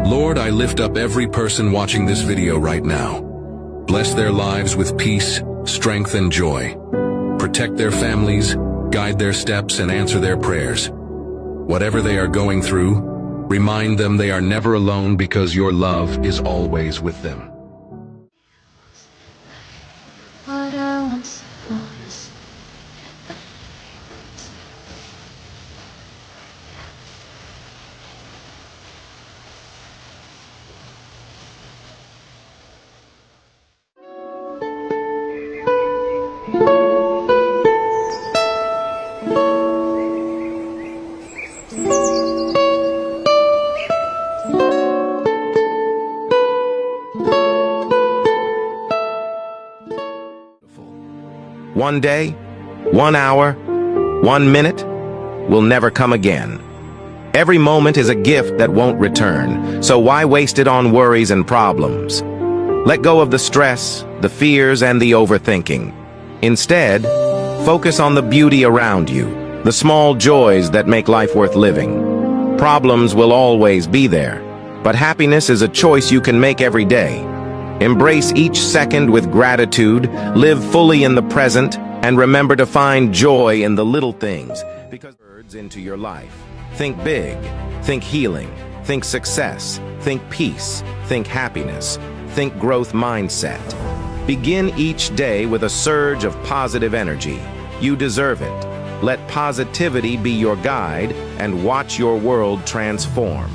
Lord, I lift up every person watching this video right now. Bless their lives with peace, strength, and joy. Protect their families, guide their steps, and answer their prayers. Whatever they are going through, remind them they are never alone because your love is always with them. What I once was. One day, 1 hour, 1 minute will never come again. Every moment is a gift that won't return, so why waste it on worries and problems? Let go of the stress, the fears, and the overthinking. Instead, focus on the beauty around you, the small joys that make life worth living. Problems will always be there, but happiness is a choice you can make every day. Embrace each second with gratitude, live fully in the present, and remember to find joy in the little things. Because words into your life. Think big, think healing, think success, think peace, think happiness, think growth mindset. Begin each day with a surge of positive energy. You deserve it. Let positivity be your guide and watch your world transform.